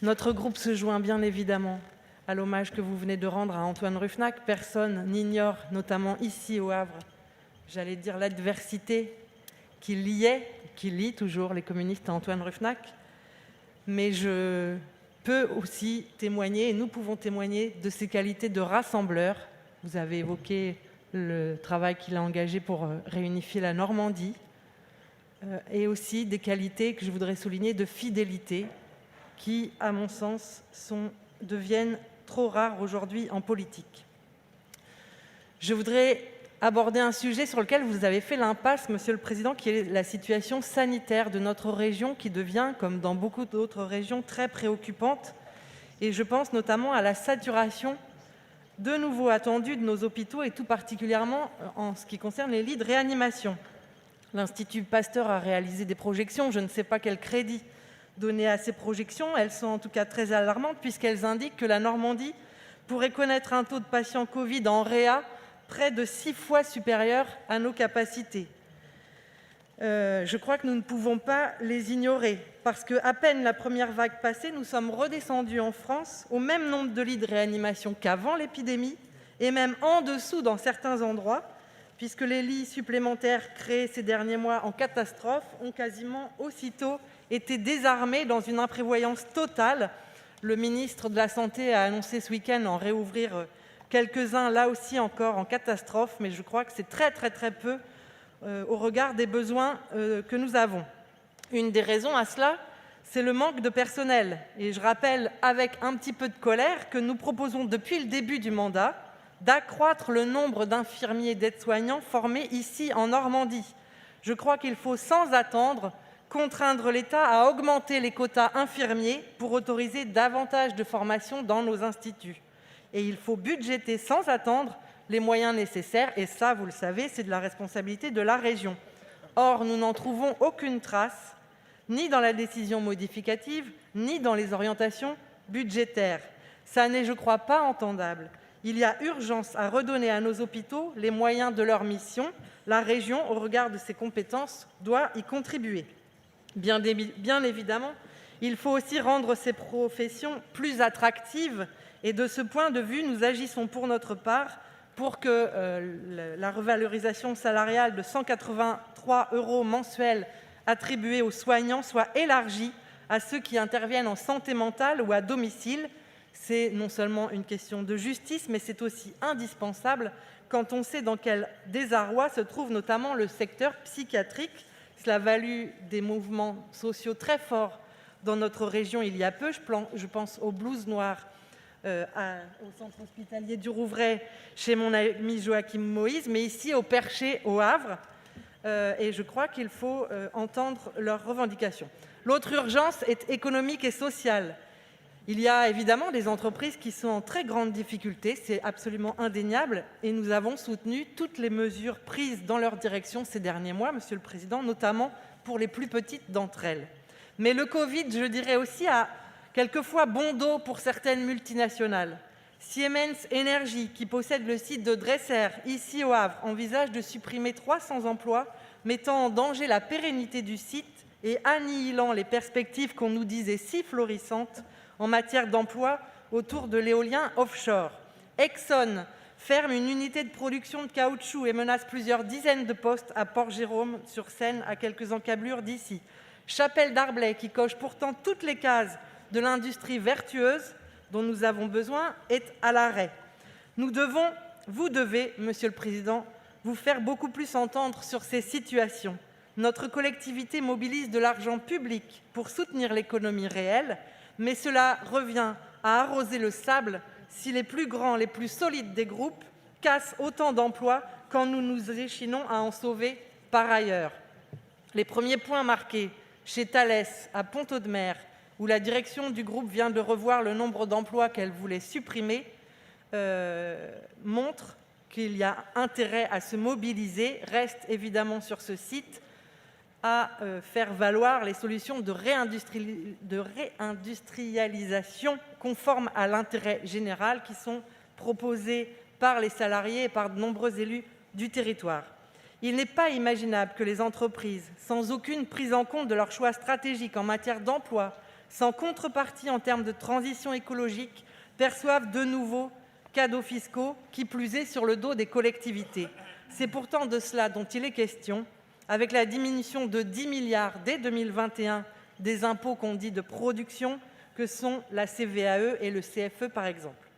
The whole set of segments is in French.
Notre groupe se joint bien évidemment à l'hommage que vous venez de rendre à Antoine Rufenacht. Personne n'ignore, notamment ici au Havre, j'allais dire l'adversité qui liait, qui lie toujours les communistes à Antoine Rufenacht. Mais je peux aussi témoigner, et nous pouvons témoigner, de ses qualités de rassembleur. Vous avez évoqué le travail qu'il a engagé pour réunifier la Normandie, et aussi des qualités que je voudrais souligner de fidélité, qui, à mon sens, deviennent trop rares aujourd'hui en politique. Je voudrais aborder un sujet sur lequel vous avez fait l'impasse, Monsieur le Président, qui est la situation sanitaire de notre région, qui devient, comme dans beaucoup d'autres régions, très préoccupante. Et je pense notamment à la saturation de nouveau attendue de nos hôpitaux, et tout particulièrement en ce qui concerne les lits de réanimation. L'Institut Pasteur a réalisé des projections, je ne sais pas quel crédit donner à ces projections. Elles sont en tout cas très alarmantes, puisqu'elles indiquent que la Normandie pourrait connaître un taux de patients Covid en réa près de 6 fois supérieur à nos capacités. Je crois que nous ne pouvons pas les ignorer, parce qu'à peine la première vague passée, nous sommes redescendus en France au même nombre de lits de réanimation qu'avant l'épidémie, et même en dessous dans certains endroits, puisque les lits supplémentaires créés ces derniers mois en catastrophe ont quasiment aussitôt été désarmés dans une imprévoyance totale. Le ministre de la Santé a annoncé ce week-end en réouvrir quelques-uns, là aussi encore en catastrophe, mais je crois que c'est très peu au regard des besoins que nous avons. Une des raisons à cela, c'est le manque de personnel. Et je rappelle avec un petit peu de colère que nous proposons depuis le début du mandat d'accroître le nombre d'infirmiers et d'aides-soignants formés ici en Normandie. Je crois qu'il faut sans attendre contraindre l'État à augmenter les quotas infirmiers pour autoriser davantage de formations dans nos instituts. Et il faut budgéter sans attendre les moyens nécessaires, et ça, vous le savez, c'est de la responsabilité de la région. Or, nous n'en trouvons aucune trace, ni dans la décision modificative, ni dans les orientations budgétaires. Ça n'est, je crois, pas entendable. Il y a urgence à redonner à nos hôpitaux les moyens de leur mission. La région, au regard de ses compétences, doit y contribuer. Bien évidemment, il faut aussi rendre ces professions plus attractives, et de ce point de vue, nous agissons pour notre part pour que la revalorisation salariale de 183 € mensuels attribuée aux soignants soit élargie à ceux qui interviennent en santé mentale ou à domicile. C'est non seulement une question de justice, mais c'est aussi indispensable quand on sait dans quel désarroi se trouve notamment le secteur psychiatrique. Cela a valu des mouvements sociaux très forts dans notre région il y a peu. Je pense aux blouses noires au centre hospitalier du Rouvray chez mon ami Joachim Moïse, mais ici au Perché, au Havre. Et je crois qu'il faut entendre leurs revendications. L'autre urgence est économique et sociale. Il y a évidemment des entreprises qui sont en très grande difficulté, c'est absolument indéniable, et nous avons soutenu toutes les mesures prises dans leur direction ces derniers mois, Monsieur le Président, notamment pour les plus petites d'entre elles. Mais le Covid, je dirais aussi, a quelquefois bon dos pour certaines multinationales. Siemens Energy, qui possède le site de Dresser, ici au Havre, envisage de supprimer 300 emplois, mettant en danger la pérennité du site et annihilant les perspectives qu'on nous disait si florissantes en matière d'emploi autour de l'éolien offshore. Exxon ferme une unité de production de caoutchouc et menace plusieurs dizaines de postes à Port-Jérôme-sur-Seine, à quelques encablures d'ici. Chapelle Darblay, qui coche pourtant toutes les cases de l'industrie vertueuse dont nous avons besoin, est à l'arrêt. Vous devez, Monsieur le Président, vous faire beaucoup plus entendre sur ces situations. Notre collectivité mobilise de l'argent public pour soutenir l'économie réelle, mais cela revient à arroser le sable si les plus grands, les plus solides des groupes cassent autant d'emplois quand nous nous échinons à en sauver par ailleurs. Les premiers points marqués chez Thales à Pont-Audemer, où la direction du groupe vient de revoir le nombre d'emplois qu'elle voulait supprimer, montrent qu'il y a intérêt à se mobiliser. Reste évidemment sur ce site à faire valoir les solutions de réindustrialisation conformes à l'intérêt général qui sont proposées par les salariés et par de nombreux élus du territoire. Il n'est pas imaginable que les entreprises, sans aucune prise en compte de leurs choix stratégiques en matière d'emploi, sans contrepartie en termes de transition écologique, perçoivent de nouveaux cadeaux fiscaux, qui plus est sur le dos des collectivités. C'est pourtant de cela dont il est question, avec la diminution de 10 milliards dès 2021 des impôts qu'on dit de production, que sont la CVAE et le CFE par exemple.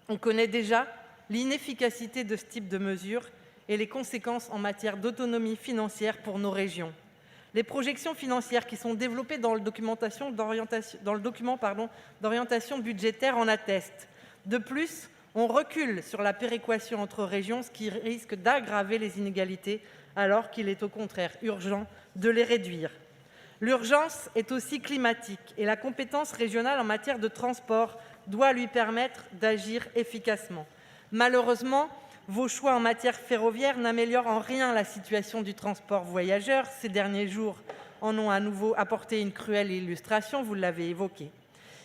On connaît déjà l'inefficacité de ce type de mesures et les conséquences en matière d'autonomie financière pour nos régions. Les projections financières qui sont développées dans le document d'orientation budgétaire en attestent. De plus, on recule sur la péréquation entre régions, ce qui risque d'aggraver les inégalités, alors qu'il est au contraire urgent de les réduire. L'urgence est aussi climatique et la compétence régionale en matière de transport doit lui permettre d'agir efficacement. Malheureusement, vos choix en matière ferroviaire n'améliorent en rien la situation du transport voyageurs. Ces derniers jours en ont à nouveau apporté une cruelle illustration, vous l'avez évoqué.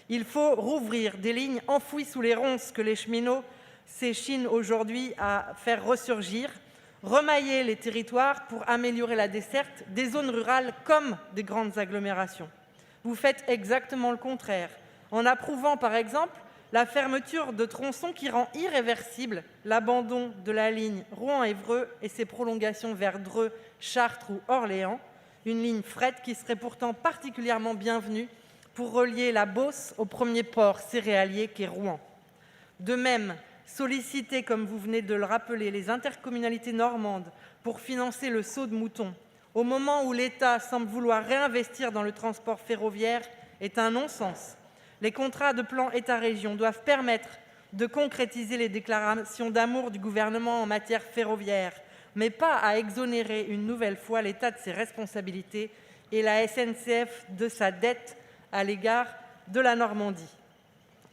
Il faut rouvrir des lignes enfouies sous les ronces que les cheminots s'échinent aujourd'hui à faire ressurgir, remailler les territoires pour améliorer la desserte des zones rurales comme des grandes agglomérations. Vous faites exactement le contraire, en approuvant par exemple la fermeture de tronçons qui rend irréversible l'abandon de la ligne Rouen-Évreux et ses prolongations vers Dreux, Chartres ou Orléans, une ligne fret qui serait pourtant particulièrement bienvenue pour relier la Beauce au premier port céréalier qu'est Rouen. De même, solliciter, comme vous venez de le rappeler, les intercommunalités normandes pour financer le saut de mouton, au moment où l'État semble vouloir réinvestir dans le transport ferroviaire, est un non-sens. Les contrats de plan État-région doivent permettre de concrétiser les déclarations d'amour du gouvernement en matière ferroviaire, mais pas à exonérer une nouvelle fois l'État de ses responsabilités et la SNCF de sa dette à l'égard de la Normandie.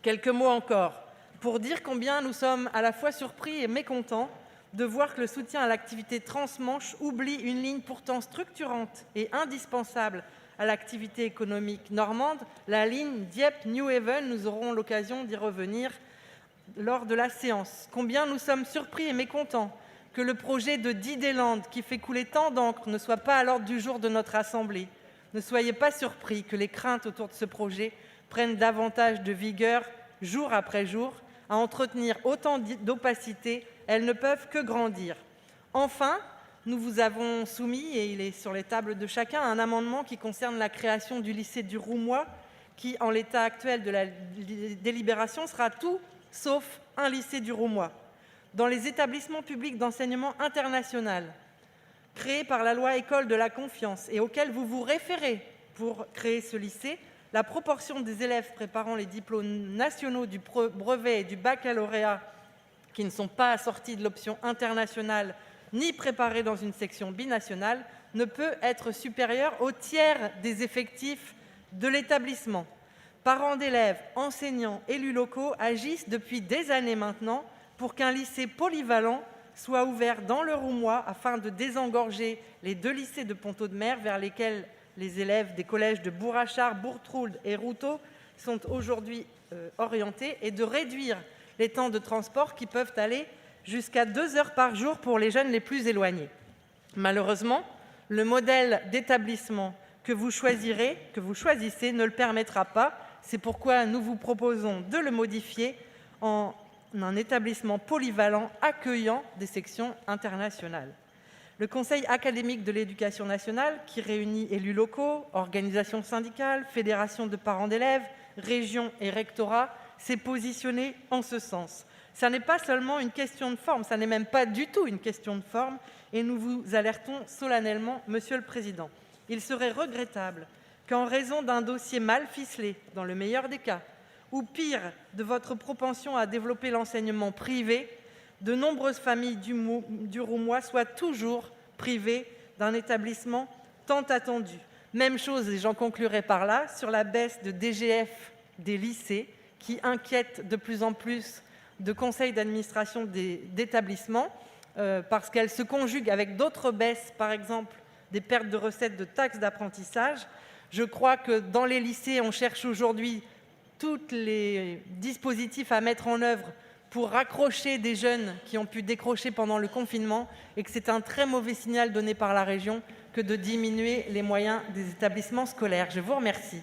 Quelques mots encore pour dire combien nous sommes à la fois surpris et mécontents de voir que le soutien à l'activité transmanche oublie une ligne pourtant structurante et indispensable à l'activité économique normande, la ligne Dieppe-Newhaven. Nous aurons l'occasion d'y revenir lors de la séance. Combien nous sommes surpris et mécontents que le projet de Dideland, qui fait couler tant d'encre, ne soit pas à l'ordre du jour de notre Assemblée. Ne soyez pas surpris que les craintes autour de ce projet prennent davantage de vigueur jour après jour. À entretenir autant d'opacité, elles ne peuvent que grandir. Enfin, nous vous avons soumis, et il est sur les tables de chacun, un amendement qui concerne la création du lycée du Roumois, qui, en l'état actuel de la délibération, sera tout sauf un lycée du Roumois. Dans les établissements publics d'enseignement international, créés par la loi École de la confiance et auxquels vous vous référez pour créer ce lycée, la proportion des élèves préparant les diplômes nationaux du brevet et du baccalauréat qui ne sont pas assortis de l'option internationale ni préparés dans une section binationale ne peut être supérieure au tiers des effectifs de l'établissement. Parents d'élèves, enseignants, élus locaux agissent depuis des années maintenant pour qu'un lycée polyvalent soit ouvert dans le Roumois afin de désengorger les deux lycées de Ponteau-de-Mer vers lesquels les élèves des collèges de Bourrachard, Bourtrould et Routot sont aujourd'hui orientés et de réduire les temps de transport qui peuvent aller jusqu'à 2 heures par jour pour les jeunes les plus éloignés. Malheureusement, le modèle d'établissement que vous choisissez ne le permettra pas. C'est pourquoi nous vous proposons de le modifier en un établissement polyvalent accueillant des sections internationales. Le Conseil académique de l'éducation nationale, qui réunit élus locaux, organisations syndicales, fédérations de parents d'élèves, régions et rectorats, s'est positionné en ce sens. Ça n'est pas seulement une question de forme, ça n'est même pas du tout une question de forme, et nous vous alertons solennellement, Monsieur le Président. Il serait regrettable qu'en raison d'un dossier mal ficelé, dans le meilleur des cas, ou pire, de votre propension à développer l'enseignement privé, de nombreuses familles du Roumois soient toujours privées d'un établissement tant attendu. Même chose, et j'en conclurai par là, sur la baisse de DGF des lycées, qui inquiète de plus en plus de conseils d'administration d'établissements, parce qu'elle se conjugue avec d'autres baisses, par exemple des pertes de recettes de taxes d'apprentissage. Je crois que dans les lycées, on cherche aujourd'hui tous les dispositifs à mettre en œuvre pour raccrocher des jeunes qui ont pu décrocher pendant le confinement, et que c'est un très mauvais signal donné par la région que de diminuer les moyens des établissements scolaires. Je vous remercie.